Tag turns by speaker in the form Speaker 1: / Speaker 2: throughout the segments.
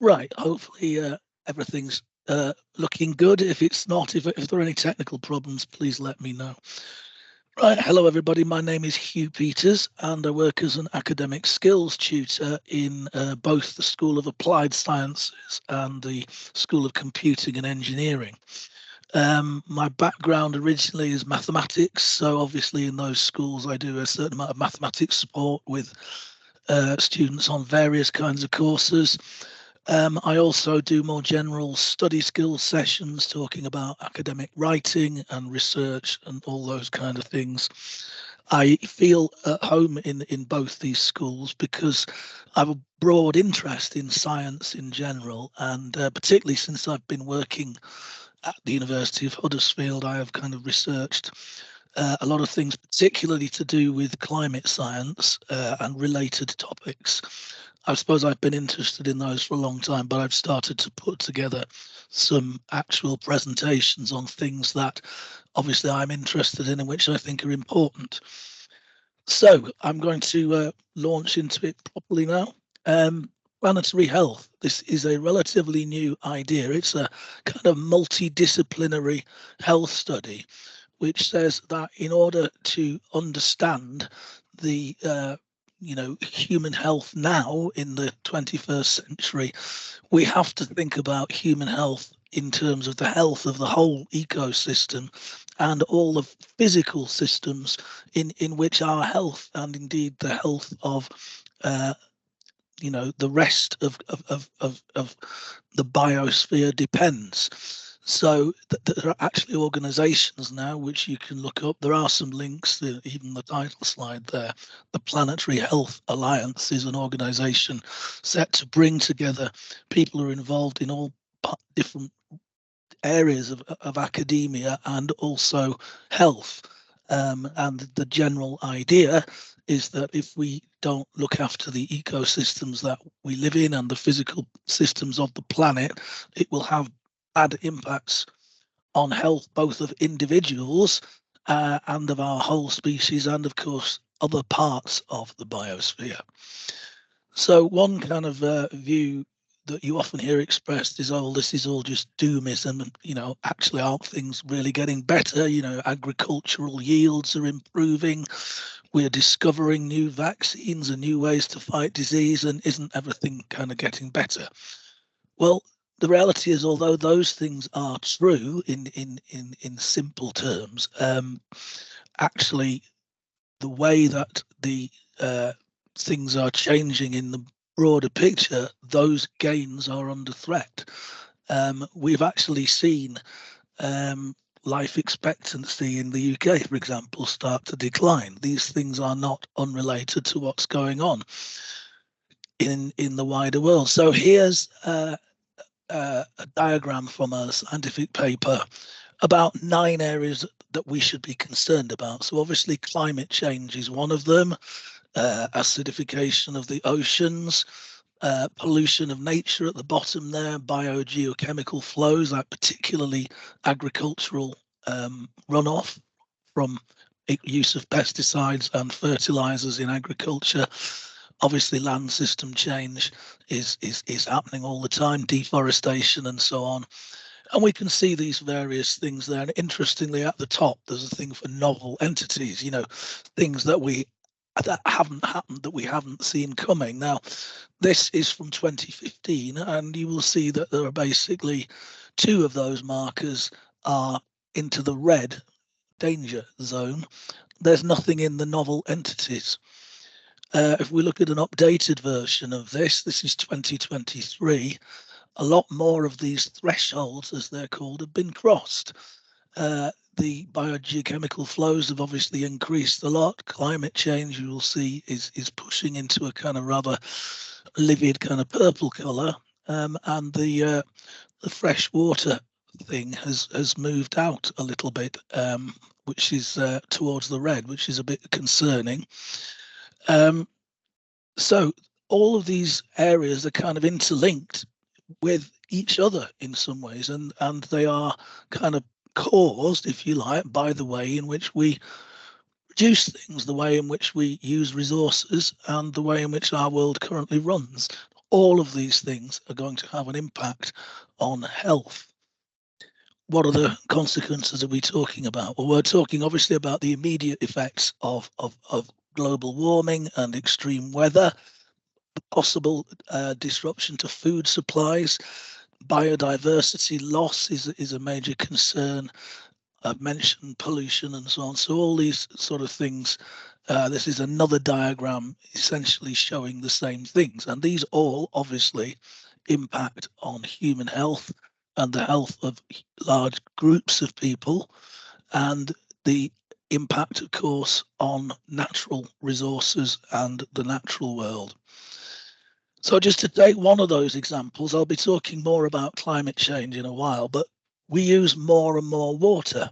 Speaker 1: Right, hopefully everything's looking good. If it's not, if there are any technical problems, please let me know. Right, hello everybody, my name is Hugh Peters and I work as an academic skills tutor in both the School of Applied Sciences and the School of Computing and Engineering. My background originally is mathematics, so obviously in those schools I do a certain amount of mathematics support with students on various kinds of courses. I also do more general study skills sessions talking about academic writing and research and all those kind of things. I feel at home in both these schools because I have a broad interest in science in general, and particularly since I've been working at the University of Huddersfield, I have kind of researched a lot of things, particularly to do with climate science and related topics. I suppose I've been interested in those for a long time, but I've started to put together some actual presentations on things that obviously I'm interested in and which I think are important. So I'm going to launch into it properly now. Planetary health. This is a relatively new idea. It's a kind of multidisciplinary health study which says that in order to understand the human health now in the 21st century, we have to think about human health in terms of the health of the whole ecosystem and all the physical systems in which our health and indeed the health of the rest of the biosphere depends. So there are actually organizations now which you can look up. There are some links, even the title slide there. The Planetary Health Alliance is an organization set to bring together people who are involved in all different areas of academia and also health. And the general idea is that if we don't look after the ecosystems that we live in and the physical systems of the planet, it will have bad impacts on health, both of individuals and of our whole species, and of course, other parts of the biosphere. So one kind of view that you often hear expressed is, oh, this is all just doomism, and actually aren't things really getting better? Agricultural yields are improving, we're discovering new vaccines and new ways to fight disease, and isn't everything kind of getting better? Well, the reality is, although those things are true in simple terms, actually the way that the things are changing in the broader picture, those gains are under threat. We've actually seen life expectancy in the UK, for example, start to decline. These things are not unrelated to what's going on in the wider world. So here's a diagram from a scientific paper about 9 areas that we should be concerned about. So obviously climate change is one of them, acidification of the oceans, pollution of nature at the bottom there, biogeochemical flows, like particularly agricultural runoff from use of pesticides and fertilizers in agriculture. Obviously, land system change is happening all the time, deforestation and so on. And we can see these various things there. And interestingly, at the top, there's a thing for novel entities, things that haven't happened, that we haven't seen coming. Now, this is from 2015, and you will see that there are basically 2 of those markers are into the red danger zone. There's nothing in the novel entities. If we look at an updated version of this is 2023. A lot more of these thresholds, as they're called, have been crossed. The biogeochemical flows have obviously increased a lot. Climate change, you will see, is pushing into a kind of rather livid kind of purple colour, and the fresh water thing has moved out a little bit, which is towards the red, which is a bit concerning. So all of these areas are kind of interlinked with each other in some ways, and they are kind of caused, if you like, by the way in which we produce things, the way in which we use resources, and the way in which our world currently runs. all of these things are going to have an impact on health. What are the consequences are we talking about? Well, we're talking obviously about the immediate effects of global warming and extreme weather, possible disruption to food supplies, biodiversity loss is a major concern. I've mentioned pollution and so on. So all these sort of things, this is another diagram essentially showing the same things. And these all obviously impact on human health and the health of large groups of people, and the impact, of course, on natural resources and the natural world. So just to take one of those examples, I'll be talking more about climate change in a while, but we use more and more water.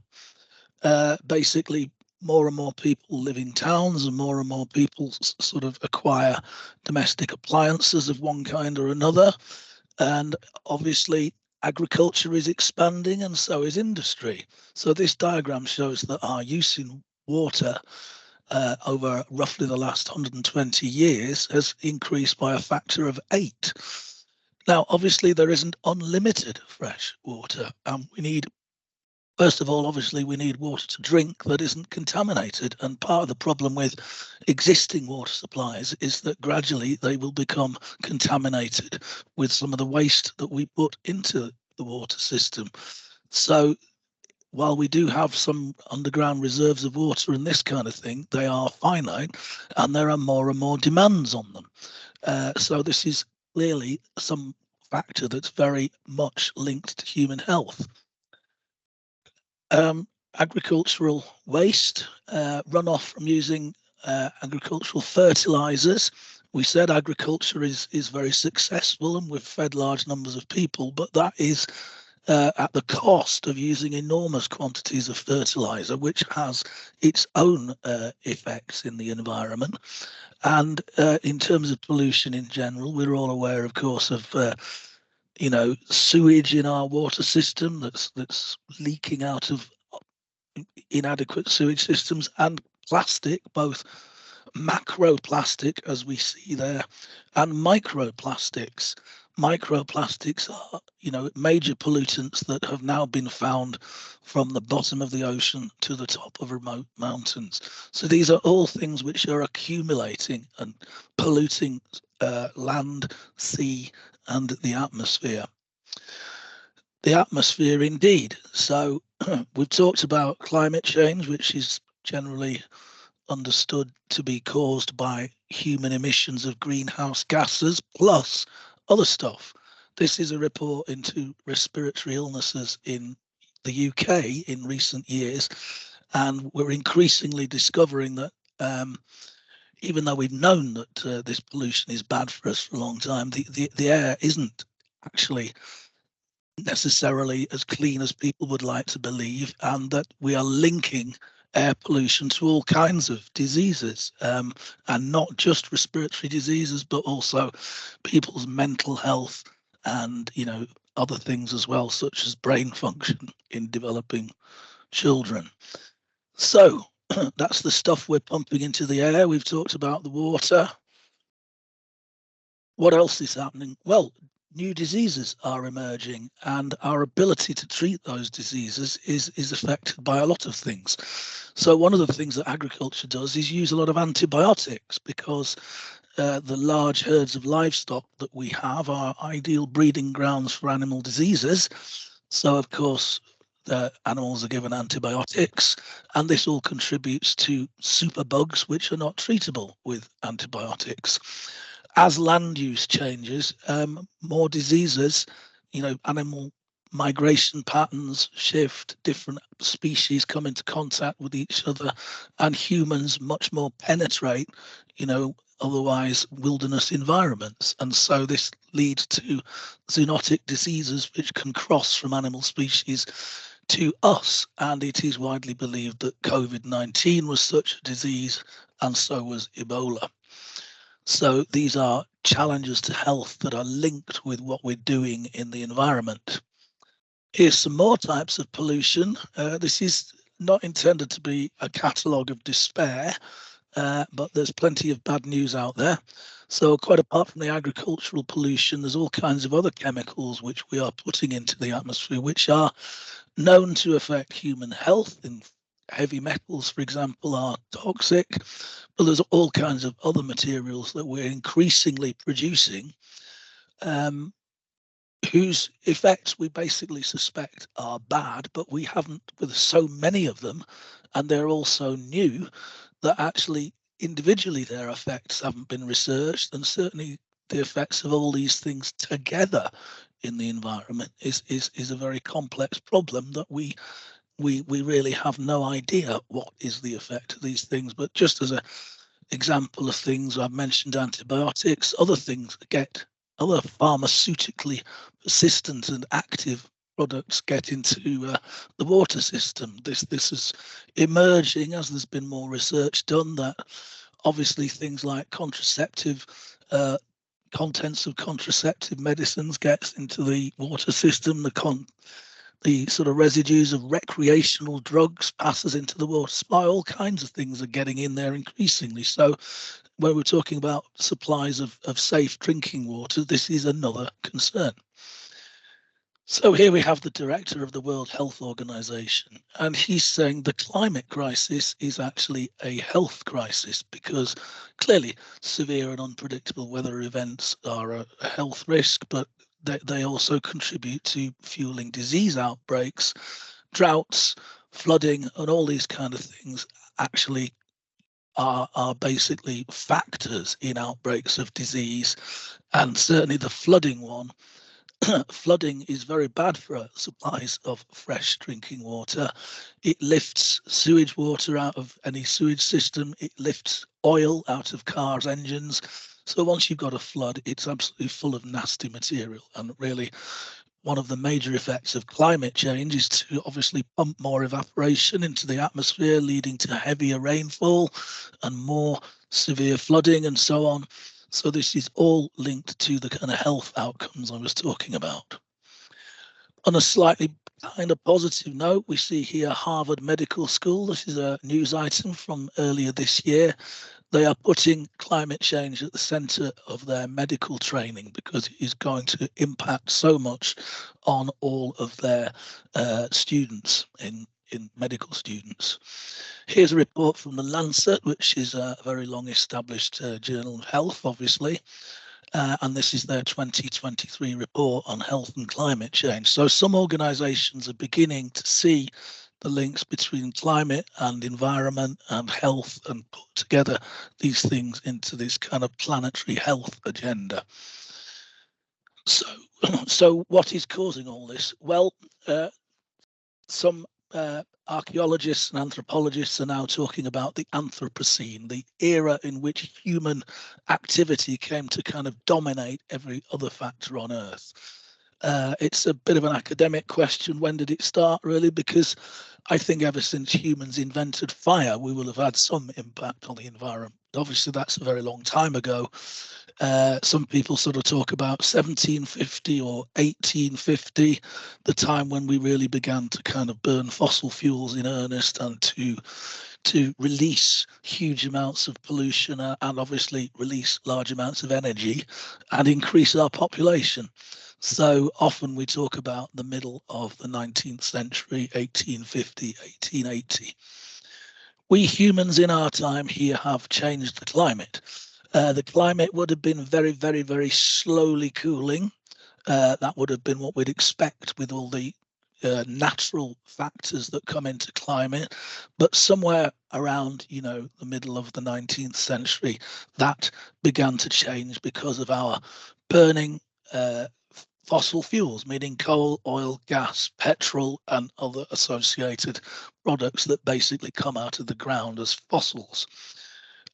Speaker 1: Basically, more and more people live in towns, and more people sort of acquire domestic appliances of one kind or another. And obviously, agriculture is expanding, and so is industry. So this diagram shows that our use in water over roughly the last 120 years has increased by a factor of 8. Now, obviously, there isn't unlimited fresh water, and we need, first of all, obviously, we need water to drink that isn't contaminated. And part of the problem with existing water supplies is that gradually they will become contaminated with some of the waste that we put into the water system. So while we do have some underground reserves of water and this kind of thing, they are finite, and there are more and more demands on them. So this is clearly some factor that's very much linked to human health. Agricultural waste, runoff from using agricultural fertilizers. We said agriculture is very successful and we've fed large numbers of people, but that is at the cost of using enormous quantities of fertilizer, which has its own effects in the environment. And in terms of pollution in general, we're all aware, of course, of sewage in our water system that's leaking out of inadequate sewage systems, and plastic, both macroplastic, as we see there, and microplastics. Microplastics are, major pollutants that have now been found from the bottom of the ocean to the top of remote mountains. So these are all things which are accumulating and polluting land, sea, and the atmosphere. The atmosphere, indeed. So we've talked about climate change, which is generally understood to be caused by human emissions of greenhouse gases plus other stuff. This is a report into respiratory illnesses in the UK in recent years, and we're increasingly discovering that even though we've known that this pollution is bad for us for a long time, the air isn't actually necessarily as clean as people would like to believe, and that we are linking air pollution to all kinds of diseases, and not just respiratory diseases, but also people's mental health and other things as well, such as brain function in developing children. So that's the stuff we're pumping into the air. We've talked about the water. What else is happening? Well, new diseases are emerging, and our ability to treat those diseases is affected by a lot of things. So one of the things that agriculture does is use a lot of antibiotics, because the large herds of livestock that we have are ideal breeding grounds for animal diseases. So of course, the animals are given antibiotics, and this all contributes to superbugs which are not treatable with antibiotics. As land use changes, more diseases, animal migration patterns shift, different species come into contact with each other, and humans much more penetrate, otherwise wilderness environments. And so this leads to zoonotic diseases which can cross from animal species to us. And it is widely believed that COVID-19 was such a disease, and so was Ebola. So these are challenges to health that are linked with what we're doing in the environment. Here's some more types of pollution. This is not intended to be a catalogue of despair, but there's plenty of bad news out there. So quite apart from the agricultural pollution, there's all kinds of other chemicals which we are putting into the atmosphere, which are known to affect human health. And heavy metals, for example, are toxic, but there's all kinds of other materials that we're increasingly producing, whose effects we basically suspect are bad, but we haven't, with so many of them, and they're all so new, that actually individually their effects haven't been researched, and certainly the effects of all these things together in the environment is a very complex problem that we really have no idea what is the effect of these things. But just as an example of things, I've mentioned antibiotics, other things get, other pharmaceutically persistent and active products get into the water system. This is emerging as there's been more research done, that obviously things like contraceptive contents of contraceptive medicines gets into the water system. The sort of residues of recreational drugs passes into the water supply. All kinds of things are getting in there increasingly. So when we're talking about supplies of safe drinking water, this is another concern. So here we have the director of the World Health Organization, and he's saying the climate crisis is actually a health crisis, because clearly severe and unpredictable weather events are a health risk, but they also contribute to fueling disease outbreaks, droughts, flooding, and all these kind of things actually are basically factors in outbreaks of disease. And certainly the flooding one, flooding is very bad for supplies of fresh drinking water. It lifts sewage water out of any sewage system. It lifts oil out of cars' engines. So once you've got a flood, it's absolutely full of nasty material. And really, one of the major effects of climate change is to obviously pump more evaporation into the atmosphere, leading to heavier rainfall and more severe flooding and so on. So this is all linked to the kind of health outcomes I was talking about. On a slightly kind of positive note, we see here Harvard Medical School. This is a news item from earlier this year. They are putting climate change at the centre of their medical training, because it is going to impact so much on all of their students in medical students. Here's a report from the Lancet, which is a very long established journal of health, obviously. And this is their 2023 report on health and climate change. So some organisations are beginning to see the links between climate and environment and health, and put together these things into this kind of planetary health agenda. So what is causing all this? Well, some archaeologists and anthropologists are now talking about the Anthropocene, the era in which human activity came to kind of dominate every other factor on Earth. It's a bit of an academic question. When did it start, really? Because I think ever since humans invented fire, we will have had some impact on the environment. Obviously, that's a very long time ago. Some people sort of talk about 1750 or 1850, the time when we really began to kind of burn fossil fuels in earnest, and to release huge amounts of pollution, and obviously release large amounts of energy and increase our population. So often we talk about the middle of the 19th century, 1850, 1880. We humans in our time here have changed the climate. The climate would have been very, very, very slowly cooling. That would have been what we'd expect with all the natural factors that come into climate. But somewhere around, the middle of the 19th century, that began to change because of our burning fossil fuels, meaning coal, oil, gas, petrol, and other associated products that basically come out of the ground as fossils.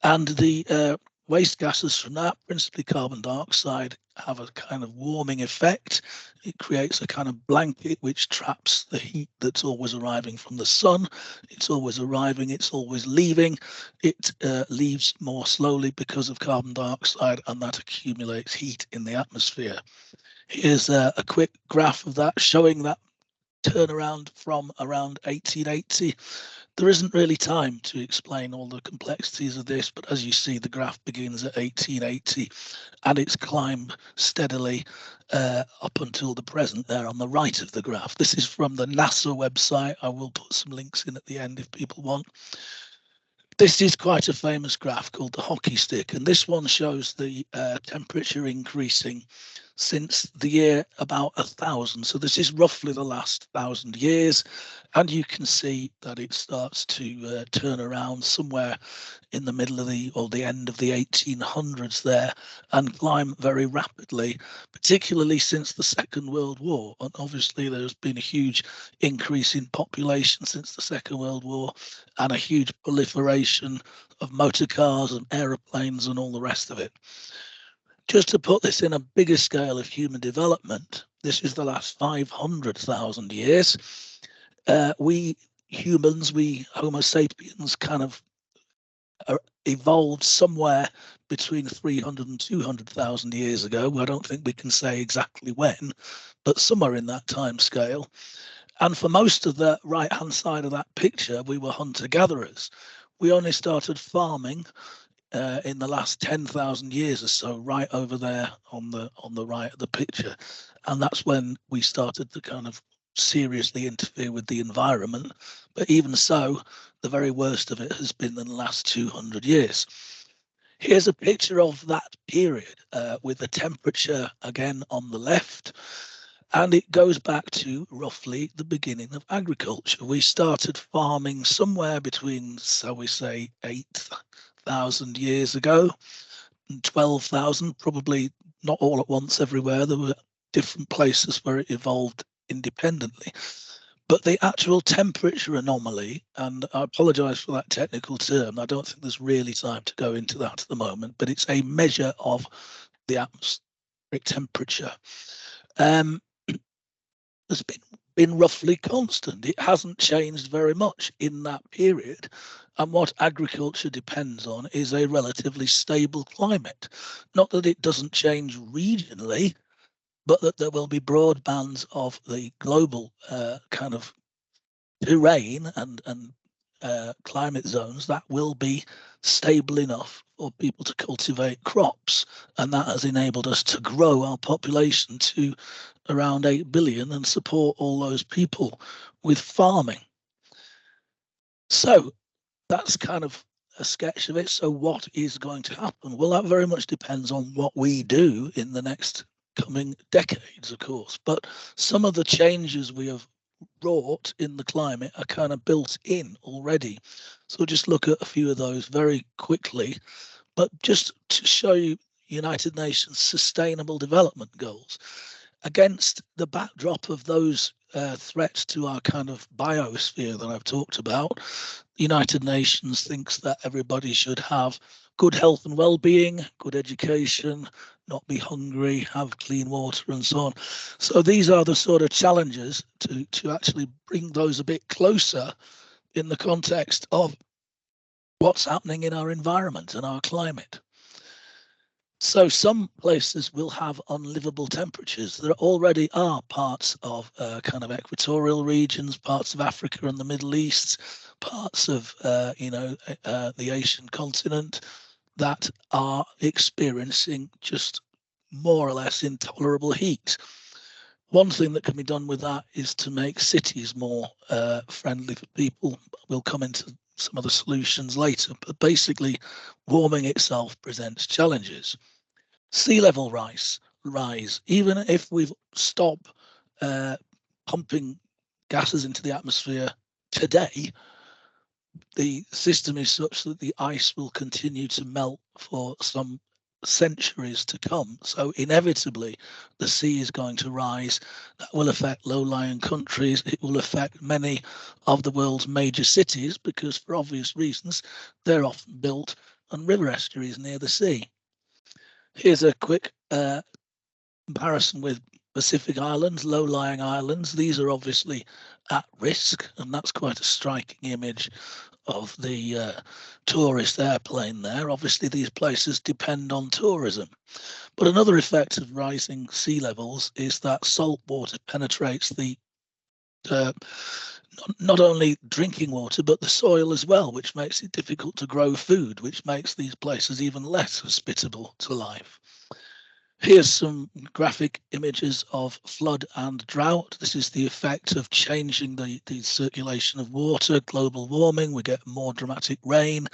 Speaker 1: And the waste gases from that, principally carbon dioxide, have a kind of warming effect. It creates a kind of blanket which traps the heat that's always arriving from the sun. It's always arriving, it's always leaving. It leaves more slowly because of carbon dioxide, and that accumulates heat in the atmosphere. Here's a quick graph of that showing that turnaround from around 1880. There isn't really time to explain all the complexities of this, but as you see, the graph begins at 1880 and it's climbed steadily up until the present there on the right of the graph. This is from the NASA website. I will put some links in at the end if people want. This is quite a famous graph called the hockey stick, and this one shows the temperature increasing since the year about 1000. So this is roughly the last 1000 years, and you can see that it starts to turn around somewhere in the middle of the end of the 1800s there and climb very rapidly, particularly since the Second World War. And obviously there's been a huge increase in population since the Second World War and a huge proliferation of motor cars and aeroplanes and all the rest of it. Just to put this in a bigger scale of human development, this is the last 500,000 years. We humans, we Homo sapiens, kind of evolved somewhere between 300 and 200,000 years ago. I don't think we can say exactly when, but somewhere in that time scale. And for most of the right-hand side of that picture, we were hunter-gatherers. We only started farming in the last 10,000 years or so, right over there on the right of the picture, and that's when we started to kind of seriously interfere with the environment. But even so, the very worst of it has been in the last 200 years. Here's a picture of that period with the temperature again on the left, and it goes back to roughly the beginning of agriculture. We started farming somewhere between, so we say, 8,000 years ago, and 12,000, probably not all at once everywhere. There were different places where it evolved independently. But the actual temperature anomaly, and I apologize for that technical term, I don't think there's really time to go into that at the moment, but it's a measure of the atmospheric temperature. Has been roughly constant. It hasn't changed very much in that period. And what agriculture depends on is a relatively stable climate. Not that it doesn't change regionally, but that there will be broad bands of the global kind of terrain and climate zones that will be stable enough for people to cultivate crops. And that has enabled us to grow our population to around 8 billion and support all those people with farming. So that's kind of a sketch of it. So what is going to happen? Well, that very much depends on what we do in the next coming decades, of course. But some of the changes we have wrought in the climate are kind of built in already. So we'll just look at a few of those very quickly. But just to show you United Nations Sustainable Development Goals, against the backdrop of those threats to our kind of biosphere that I've talked about, the United Nations thinks that everybody should have good health and well-being, good education, not be hungry, have clean water and so on. So these are the sort of challenges to actually bring those a bit closer in the context of what's happening in our environment and our climate. So some places will have unlivable temperatures. There already are parts of kind of equatorial regions, parts of Africa and the Middle East, parts of the Asian continent that are experiencing just more or less intolerable heat. One thing that can be done with that is to make cities more friendly for people. We'll come into some of the solutions later, but basically warming itself presents challenges. Sea level rise, even if we stop pumping gases into the atmosphere today, the system is such that the ice will continue to melt for some centuries to come. So inevitably, the sea is going to rise. That will affect low-lying countries. It will affect many of the world's major cities because, for obvious reasons, they're often built on river estuaries near the sea. Here's a quick comparison with Pacific Islands, low-lying islands. These are obviously at risk, and that's quite a striking image of the tourist airplane there. Obviously, these places depend on tourism. But another effect of rising sea levels is that salt water penetrates the not only drinking water, but the soil as well, which makes it difficult to grow food, which makes these places even less hospitable to life. Here's some graphic images of flood and drought. This is the effect of changing the circulation of water, global warming. We get more dramatic rain,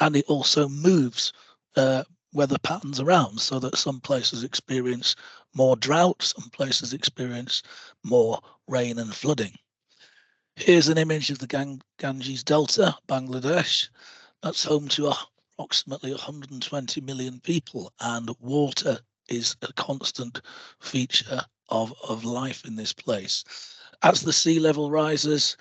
Speaker 1: and it also moves weather patterns around so that some places experience more drought, some places experience more rain and flooding. Here's an image of the Ganges Delta, Bangladesh. That's home to approximately 120 million people, and water is a constant feature of life in this place. As the sea level rises,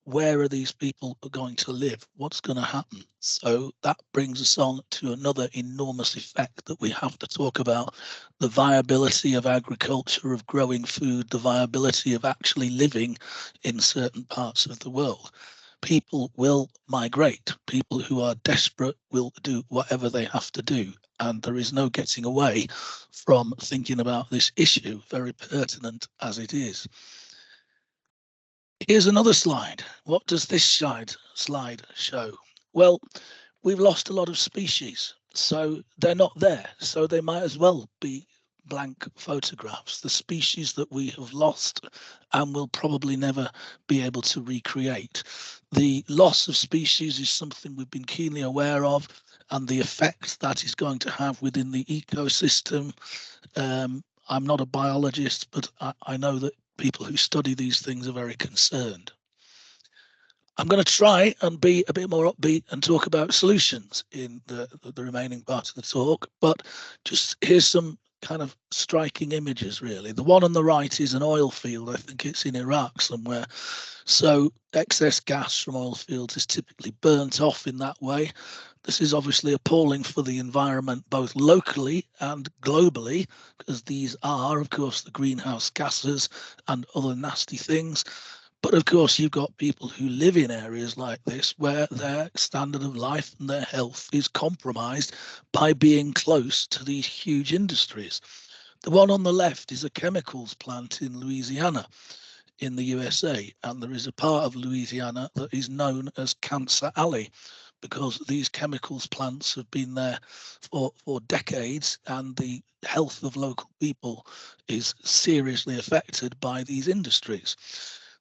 Speaker 1: where are these people going to live? What's going to happen? So that brings us on to another enormous effect that we have to talk about: the viability of agriculture, of growing food, the viability of actually living in certain parts of the world. People will migrate. People who are desperate will do whatever they have to do. And there is no getting away from thinking about this issue, very pertinent as it is. Here's another slide. What does this slide show? Well, we've lost a lot of species, so they're not there. So they might as well be blank photographs. The species that we have lost and will probably never be able to recreate. The loss of species is something we've been keenly aware of, and the effect that is going to have within the ecosystem. I'm not a biologist, but I know that people who study these things are very concerned. I'm going to try and be a bit more upbeat and talk about solutions in the remaining part of the talk, but just here's some kind of striking images, really. The one on the right is an oil field. I think it's in Iraq somewhere. So excess gas from oil fields is typically burnt off in that way. This is obviously appalling for the environment, both locally and globally, because these are, of course, the greenhouse gases and other nasty things. But of course, you've got people who live in areas like this where their standard of life and their health is compromised by being close to these huge industries. The one on the left is a chemicals plant in Louisiana, in the USA, and there is a part of Louisiana that is known as Cancer Alley, because these chemicals plants have been there for decades, and the health of local people is seriously affected by these industries.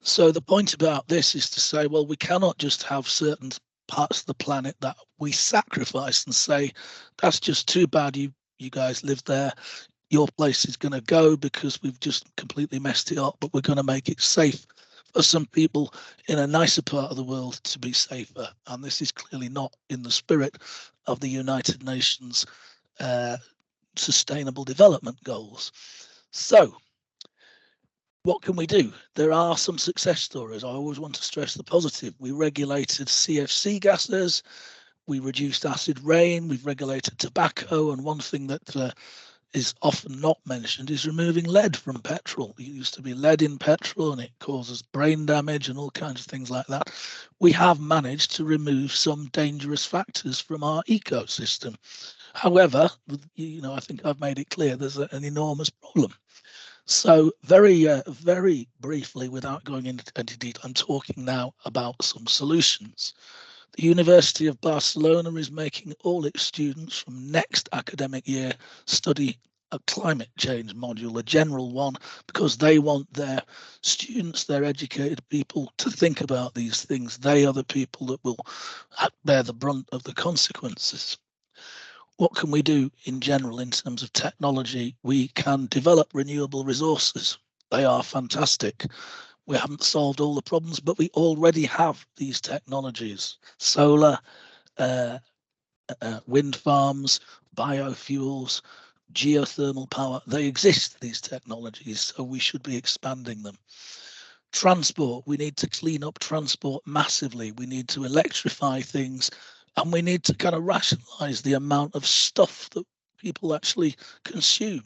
Speaker 1: So the point about this is to say, well, we cannot just have certain parts of the planet that we sacrifice and say, that's just too bad you guys live there. Your place is going to go because we've just completely messed it up, but we're going to make it safe for some people in a nicer part of the world to be safer. And this is clearly not in the spirit of the United Nations Sustainable Development Goals. So what can we do? There are some success stories. I always want to stress the positive. We regulated CFC gases, we reduced acid rain, we've regulated tobacco, and one thing that is often not mentioned is removing lead from petrol. It used to be lead in petrol and it causes brain damage and all kinds of things like that. We have managed to remove some dangerous factors from our ecosystem. However, I think I've made it clear there's an enormous problem. So very briefly, without going into detail, I'm talking now about some solutions. The University of Barcelona is making all its students from next academic year study a climate change module, a general one, because they want their students, their educated people, to think about these things. They are the people that will bear the brunt of the consequences. What can we do in general in terms of technology? We can develop renewable resources. They are fantastic. We haven't solved all the problems, but we already have these technologies: solar, wind farms, biofuels, geothermal power. They exist, these technologies, so we should be expanding them. Transport, we need to clean up transport massively. We need to electrify things, and we need to kind of rationalize the amount of stuff that people actually consume.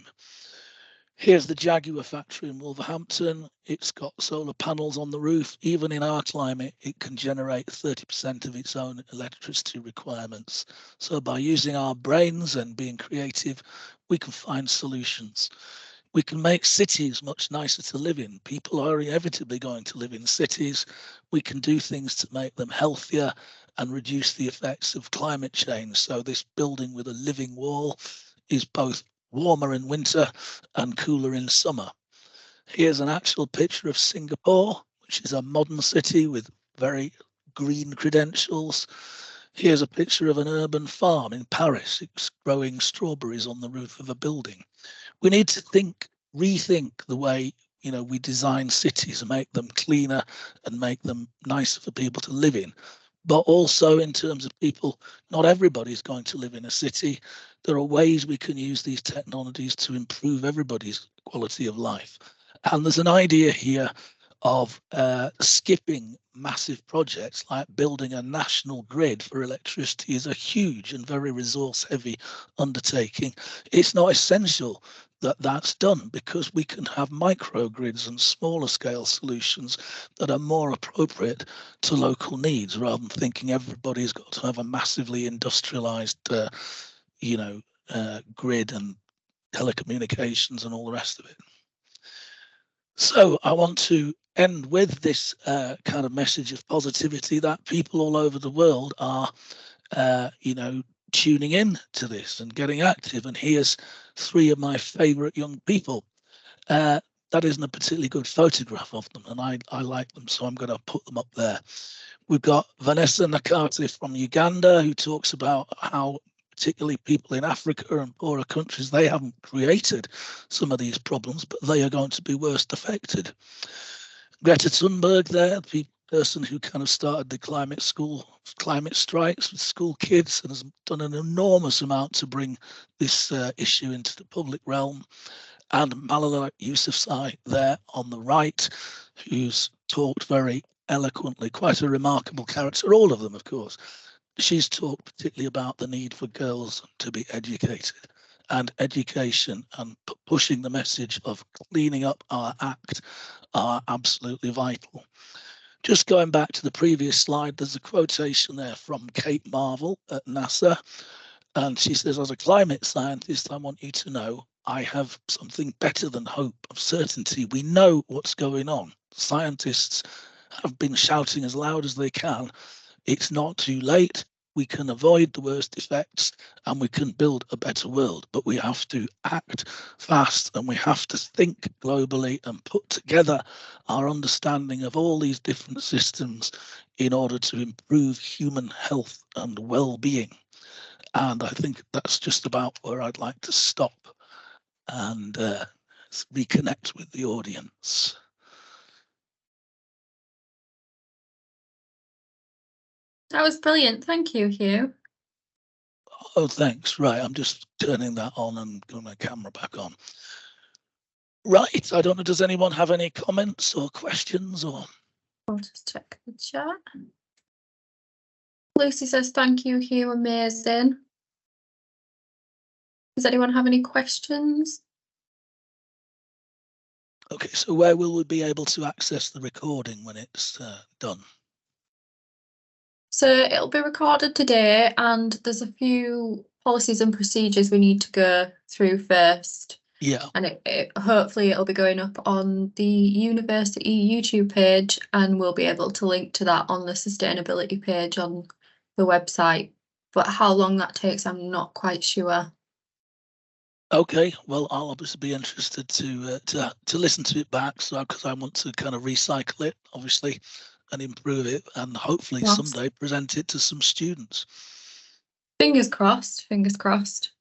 Speaker 1: Here's the Jaguar factory in Wolverhampton. It's got solar panels on the roof. Even in our climate, it can generate 30% of its own electricity requirements. So by using our brains and being creative, we can find solutions. We can make cities much nicer to live in. People are inevitably going to live in cities. We can do things to make them healthier and reduce the effects of climate change. So this building with a living wall is both warmer in winter and cooler in summer. Here's an actual picture of Singapore, which is a modern city with very green credentials. Here's a picture of an urban farm in Paris. It's growing strawberries on the roof of a building. We need to rethink the way we design cities and make them cleaner and make them nicer for people to live in. But also in terms of people, not everybody's going to live in a city. There are ways we can use these technologies to improve everybody's quality of life. And there's an idea here of skipping massive projects like building a national grid for electricity is a huge and very resource heavy undertaking. It's not essential that that's done, because we can have microgrids and smaller scale solutions that are more appropriate to local needs, rather than thinking everybody's got to have a massively industrialized grid and telecommunications and all the rest of it. So I want to end with this kind of message of positivity, that people all over the world are, tuning in to this and getting active. And here's 3 of my favorite young people. That isn't a particularly good photograph of them, and I like them, so I'm going to put them up there. We've got Vanessa Nakate from Uganda, who talks about how particularly people in Africa and poorer countries, they haven't created some of these problems, but they are going to be worst affected. Greta Thunberg there, the person who kind of started the climate strikes with school kids and has done an enormous amount to bring this issue into the public realm. And Malala Yousafzai there on the right, who's talked very eloquently, quite a remarkable character, all of them, of course. She's talked particularly about the need for girls to be educated, and education and pushing the message of cleaning up our act are absolutely vital. Just going back to the previous slide, there's a quotation there from Kate Marvel at NASA, and she says, as a climate scientist, I want you to know I have something better than hope of certainty. We know what's going on. Scientists have been shouting as loud as they can. It's not too late. We can avoid the worst effects and we can build a better world, but we have to act fast and we have to think globally and put together our understanding of all these different systems in order to improve human health and well-being. And I think that's just about where I'd like to stop and reconnect with the audience.
Speaker 2: That was brilliant. Thank you, Hugh.
Speaker 1: Oh, thanks. Right, I'm just turning that on and putting my camera back on. Right, I don't know, does anyone have any comments or questions? Or
Speaker 2: I'll just check the chat. Lucy says, thank you, Hugh, amazing. Does anyone have any questions?
Speaker 1: Okay, so where will we be able to access the recording when it's done?
Speaker 2: So it'll be recorded today, and there's a few policies and procedures we need to go through first.
Speaker 1: Yeah.
Speaker 2: And hopefully it'll be going up on the university YouTube page, and we'll be able to link to that on the sustainability page on the website. But how long that takes, I'm not quite sure.
Speaker 1: Okay, well, I'll obviously be interested to listen to it back, so because I want to kind of recycle it, obviously, and improve it, and hopefully someday present it to some students.
Speaker 2: Fingers crossed, fingers crossed.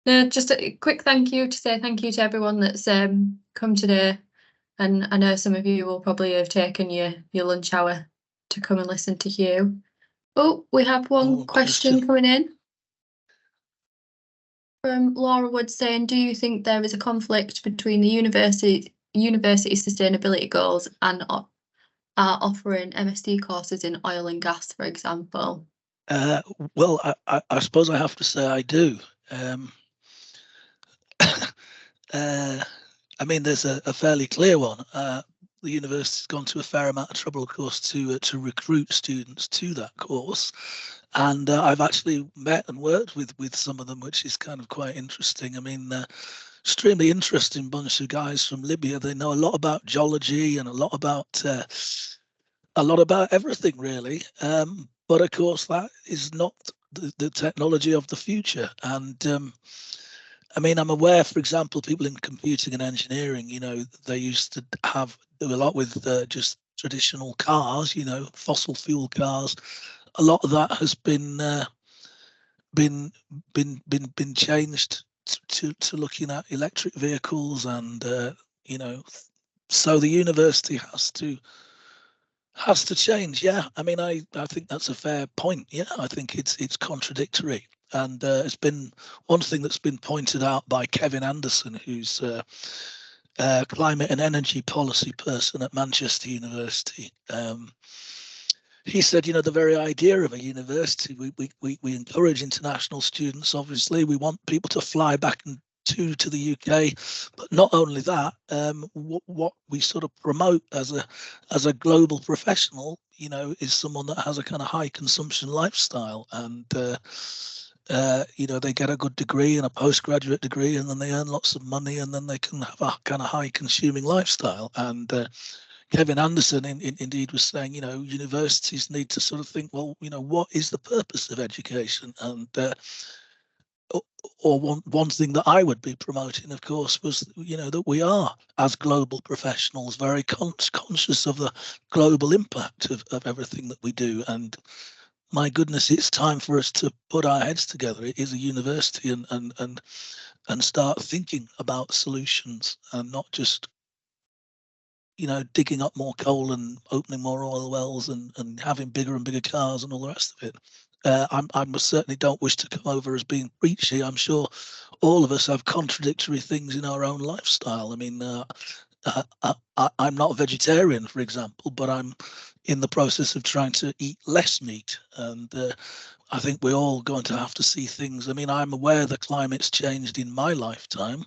Speaker 2: No, just a quick thank you to to everyone that's come today, and I know some of you will probably have taken your lunch hour to come and listen to Hugh. Oh, we have one question coming in from Laura Wood saying, do you think there is a conflict between the university sustainability goals and offering MSc courses in oil and gas, for example?
Speaker 1: Well, I suppose I have to say I do. I mean, there's a fairly clear one. The university's gone to a fair amount of trouble, of course, to recruit students to that course. And I've actually met and worked with some of them, which is kind of quite interesting. I mean, extremely interesting bunch of guys from Libya. They know a lot about geology and a lot about everything, really. But of course, that is not the technology of the future. And I mean, I'm aware, for example, people in computing and engineering, they used to do a lot with just traditional cars, fossil fuel cars. A lot of that has been changed to looking at electric vehicles, and so the university has to change. Yeah, I mean, I think that's a fair point. Yeah, I think it's contradictory, and it's been one thing that's been pointed out by Kevin Anderson, who's climate and energy policy person at Manchester University. He said, the very idea of a university, we encourage international students. Obviously, we want people to fly back to the UK, but not only that, what we sort of promote as a global professional, is someone that has a kind of high consumption lifestyle, and they get a good degree and a postgraduate degree, and then they earn lots of money, and then they can have a kind of high consuming lifestyle. And Kevin Anderson indeed was saying, universities need to sort of think, well, what is the purpose of education? And or one thing that I would be promoting, of course, was, that we are, as global professionals, very conscious of the global impact of everything that we do. And my goodness, it's time for us to put our heads together. It is a university, and start thinking about solutions, and not just digging up more coal and opening more oil wells and having bigger and bigger cars and all the rest of it. I most certainly don't wish to come over as being preachy. I'm sure all of us have contradictory things in our own lifestyle. I mean, I'm not a vegetarian, for example, but I'm in the process of trying to eat less meat. And I think we're all going to have to see things. I mean, I'm aware the climate's changed in my lifetime,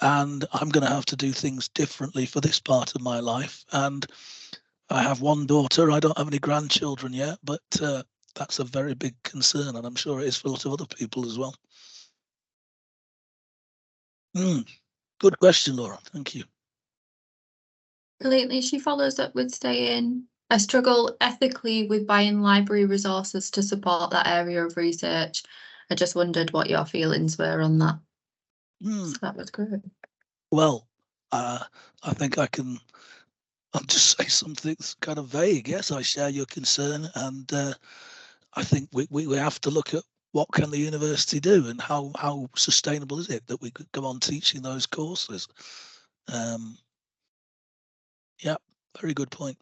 Speaker 1: and I'm going to have to do things differently for this part of my life. And I have one daughter. I don't have any grandchildren yet, but that's a very big concern, and I'm sure it is for a lot of other people as well. Good question, Laura. Thank you.
Speaker 2: Lately, she follows up with saying, I struggle ethically with buying library resources to support that area of research. I just wondered what your feelings were on that. So that was great.
Speaker 1: Well, I think I'll just say something that's kind of vague. Yes, I share your concern, and I think we have to look at what can the university do, and how sustainable is it that we could go on teaching those courses. Yeah, very good point.